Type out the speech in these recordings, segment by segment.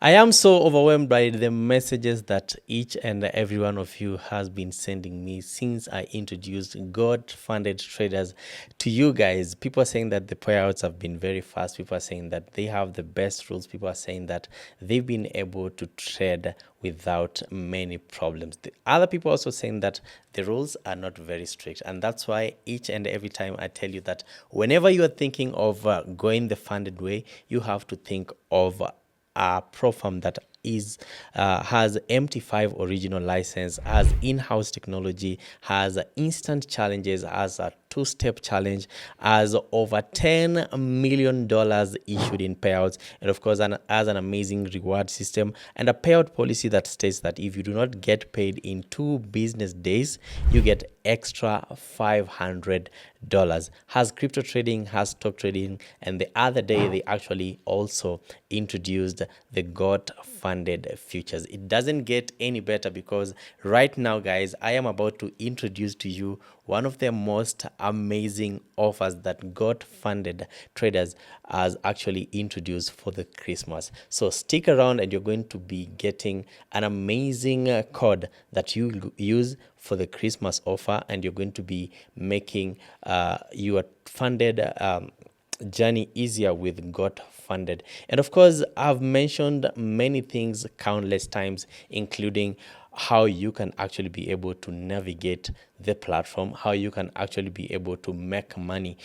I am so overwhelmed by the messages that each and every one of you has been sending me since I introduced God funded traders to you guys. People are saying that the payouts have been very fast. People are saying that they have the best rules. People are saying that they've been able to trade without many problems. The other people also saying that the rules are not very strict. And that's why each and every time I tell you that whenever you are thinking of going the funded way, you have to think of a propfirm that is has MT5 original license, has in-house technology, has instant challenges, has a two-step challenge, has over $10 million issued in payouts, and of course has an amazing reward system and a payout policy that states that if you do not get paid in 2 business days, you get extra $500. Has crypto trading, has stock trading, and the other day they actually also introduced the got funded futures. It doesn't get any better because right now, guys, I am about to introduce to you one of the most amazing offers that got funded traders has actually introduced for the Christmas. So stick around and you're going to be getting an amazing code that you use for the Christmas offer, and you're going to be making your funded journey easier with got funded. And of course, I've mentioned many things countless times, including how you can actually be able to navigate the platform, how you can actually be able to make money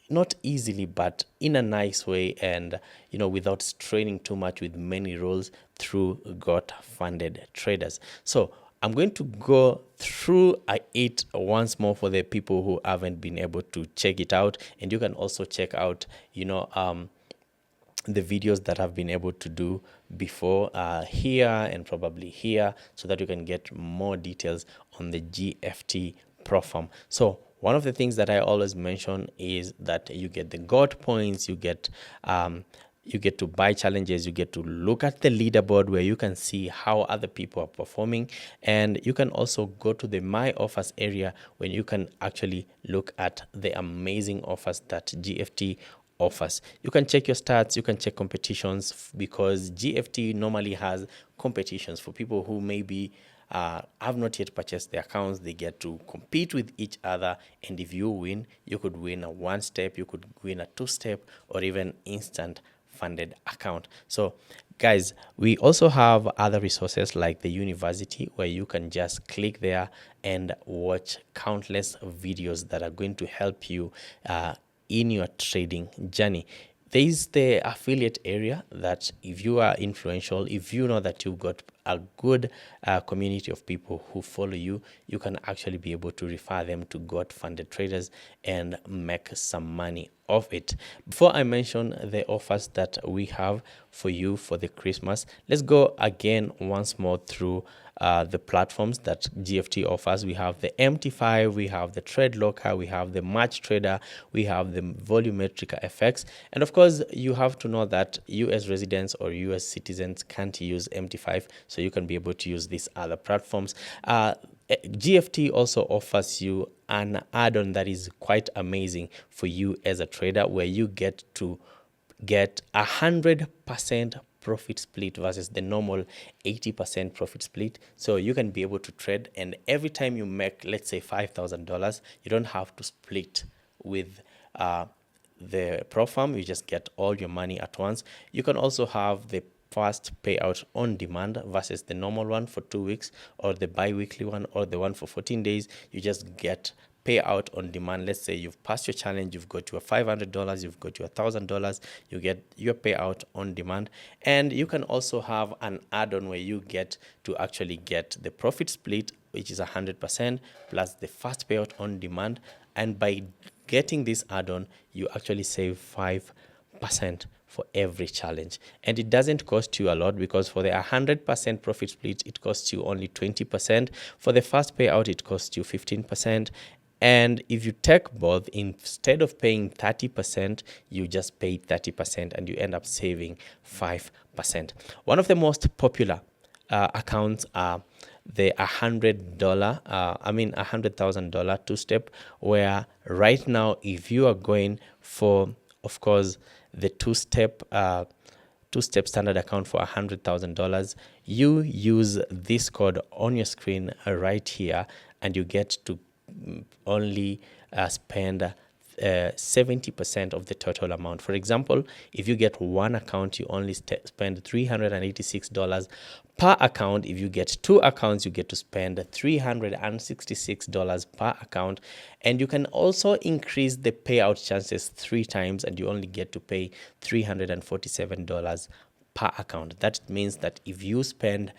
not easily but in a nice way, and without straining too much with many rules through got funded traders. So I'm going to go through it once more for the people who haven't been able to check it out, and you can also check out the videos that I've been able to do before here and probably here, so that you can get more details on the GFT propfirm. So one of the things that I always mention is that you get the God points, you get to buy challenges, you get to look at the leaderboard where you can see how other people are performing, and you can also go to the my offers area where you can actually look at the amazing offers that GFT offers. You can check your stats, you can check competitions, because GFT normally has competitions for people who maybe have not yet purchased the accounts. They get to compete with each other, and if you win, you could win a one step, you could win a two step, or even instant funded account. So guys, we also have other resources like the university, where you can just click there and watch countless videos that are going to help you in your trading journey. There is the affiliate area that if you are influential, if you know that you've got a good community of people who follow you, you can actually be able to refer them to got funded traders and make some money of it. Before I mention the offers that we have for you for the Christmas, let's go again once more through the platforms that GFT offers. We have the MT5, we have the Trade Locker, we have the Match Trader, we have the Volumetric FX, and of course you have to know that US residents or US citizens can't use MT5, so you can be able to use these other platforms. GFT also offers you an add-on that is quite amazing for you as a trader, where you get to get 100% profit split versus the normal 80% profit split. So you can be able to trade, and every time you make, let's say, $5,000, you don't have to split with the propfirm. You just get all your money at once. You can also have the fast payout on demand versus the normal one for 2 weeks, or the bi-weekly one, or the one for 14 days. You just get payout on demand. Let's say you've passed your challenge, you've got your $500, you've got your $1,000, you get your payout on demand. And you can also have an add-on where you get to actually get the profit split, which is 100%, plus the fast payout on demand. And by getting this add-on, you actually save 5% for every challenge, and it doesn't cost you a lot, because for the 100% profit split it costs you only 20%. For the fast payout it costs you 15%, and if you take both, instead of paying 30%, you just pay 30%, and you end up saving 5%. One of the most popular accounts are the $100,000 two-step, where right now if you are going for, of course, the two-step two-step standard account for $100,000, you use this code on your screen right here, and you get to only spend 70% of the total amount. For example, if you get one account, you only spend $386 per account. If you get two accounts, you get to spend $366 per account. And you can also increase the payout chances 3 times, and you only get to pay $347 per account. That means that if you spend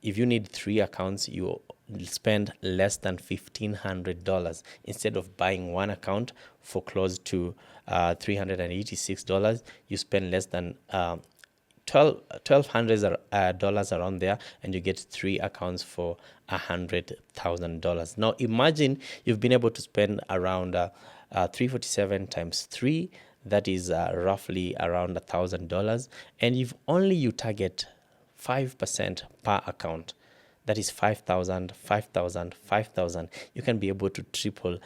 if you need 3 accounts, you spend less than $1,500 instead of buying one account for close to $386. You spend less than $1,200 around there, and you get 3 accounts for $100,000. Now imagine you've been able to spend around 347 times 3, that is roughly around $1,000, and if only you target 5% per account, that is 5,000, 5,000, 5,000, you can be able to triple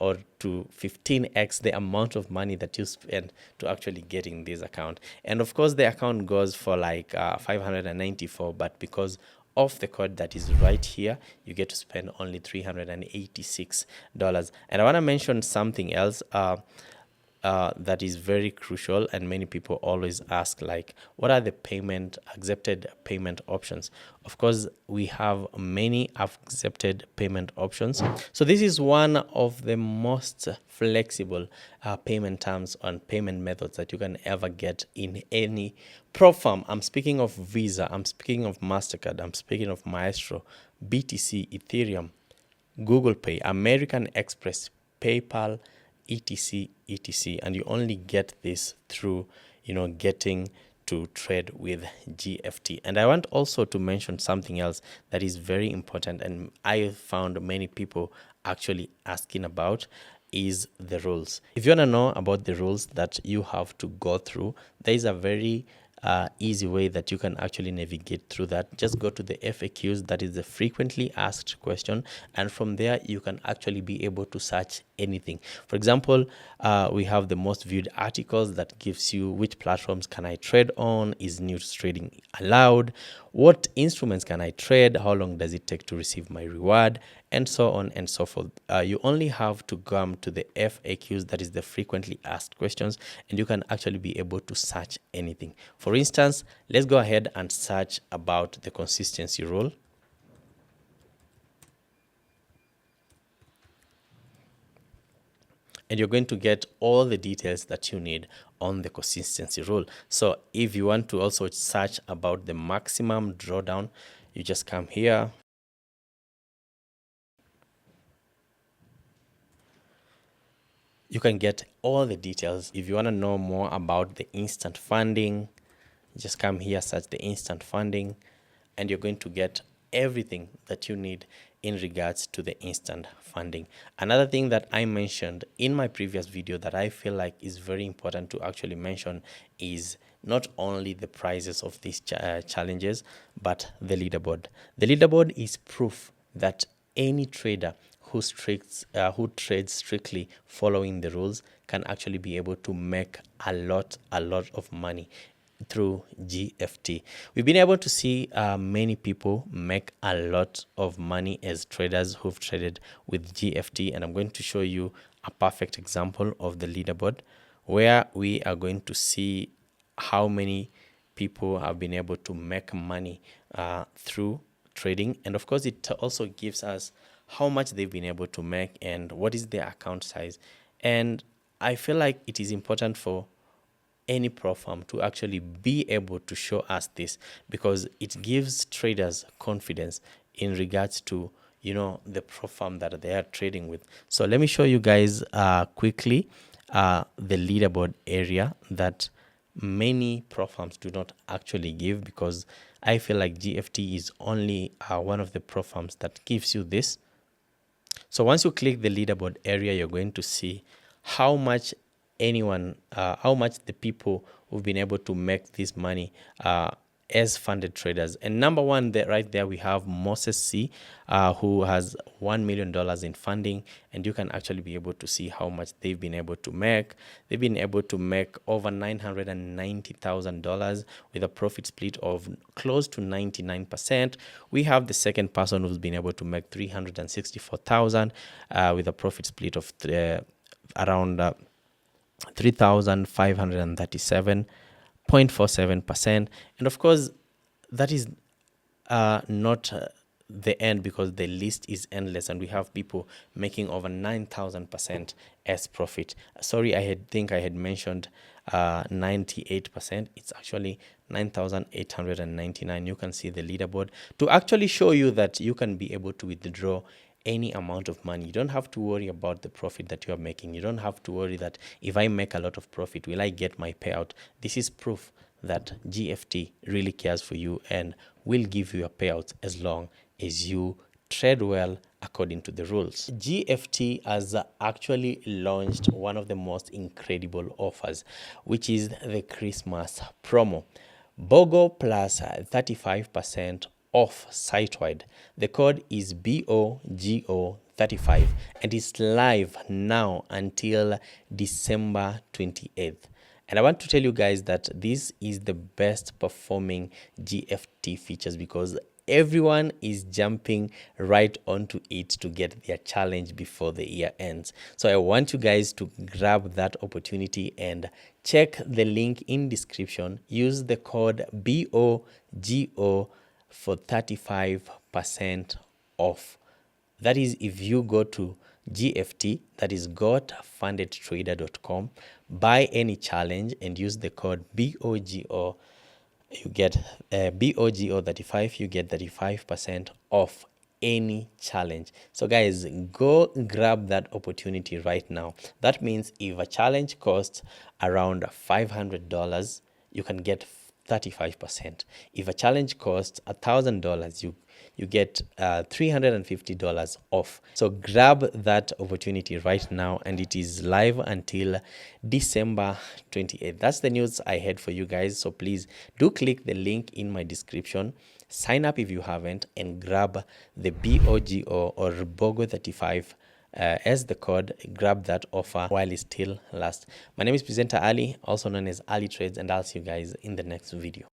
or to 15x the amount of money that you spend to actually getting this account. And of course, the account goes for like 594, but because of the code that is right here, you get to spend only $386. And I want to mention something else that is very crucial, and many people always ask, like, what are the accepted payment options? Of course, we have many accepted payment options. So this is one of the most flexible payment terms and payment methods that you can ever get in any prop firm. I'm speaking of Visa, I'm speaking of MasterCard, I'm speaking of Maestro, BTC, Ethereum, Google Pay, American Express, PayPal, etc. And you only get this through getting to trade with GFT. And I want also to mention something else that is very important, and I found many people actually asking about, is the rules. If you want to know about the rules that you have to go through, there is a very easy way that you can actually navigate through that. Just go to the FAQs, that is the frequently asked question, and from there you can actually be able to search anything. For example, we have the most viewed articles that gives you which platforms can I trade on, is news trading allowed, what instruments can I trade, how long does it take to receive my reward, and so on and so forth. You only have to come to the FAQs, that is the frequently asked questions, and you can actually be able to search anything. For instance, let's go ahead and search about the consistency rule. And you're going to get all the details that you need on the consistency rule. So if you want to also search about the maximum drawdown, you just come here. You can get all the details. If you want to know more about the instant funding, just come here, search the instant funding, and you're going to get everything that you need in regards to the instant funding. Another thing that I mentioned in my previous video that I feel like is very important to actually mention is not only the prizes of these challenges, but the leaderboard. The leaderboard is proof that any trader who trades strictly following the rules can actually be able to make a lot of money through GFT. We've been able to see many people make a lot of money as traders who've traded with GFT, and I'm going to show you a perfect example of the leaderboard where we are going to see how many people have been able to make money through trading. And of course, it also gives us how much they've been able to make and what is their account size. And I feel like it is important for any prop firm to actually be able to show us this, because it gives traders confidence in regards to the prop firm that they are trading with. So let me show you guys quickly the leaderboard area that many prop firms do not actually give, because I feel like GFT is only one of the prop firms that gives you this. So once you click the leaderboard area, you're going to see how much the people who've been able to make this money as funded traders. And number one, there, right there, we have Moses C, who has $1 million in funding, and you can actually be able to see how much they've been able to make. They've been able to make over $990,000 with a profit split of close to 99%. We have the second person who's been able to make 364,000 with a profit split of around 3,537.47%. And of course, that is not the end, because the list is endless, and we have people making over 9,000% as profit. Sorry, I had mentioned 98%. It's actually 9,899. You can see the leaderboard to actually show you that you can be able to withdraw any amount of money. You don't have to worry about the profit that you are making. You don't have to worry that if I make a lot of profit, will I get my payout? This is proof that GFT really cares for you and will give you a payout as long as you trade well according to the rules. GFT has actually launched one of the most incredible offers, which is the Christmas promo. BOGO plus 35% off site-wide. The code is BOGO35 and it's live now until December 28th. And I want to tell you guys that this is the best performing GFT features, because everyone is jumping right onto it to get their challenge before the year ends. So I want you guys to grab that opportunity and check the link in description. Use the code BOGO for 35% off. That is if you go to GFT, that is gotfundedtrader.com, buy any challenge and use the code BOGO, you get BOGO35, you get 35% off any challenge. So guys, go grab that opportunity right now. That means if a challenge costs around $500, you can get 35%. If a challenge costs $1,000, you get $350 off. So grab that opportunity right now, and it is live until December 28th. That's the news I had for you guys. So please do click the link in my description, sign up if you haven't, and grab the BOGO or BOGO35 as the code. Grab that offer while it still lasts. My name is Presenter Ali, also known as Ali Trades, and I'll see you guys in the next video.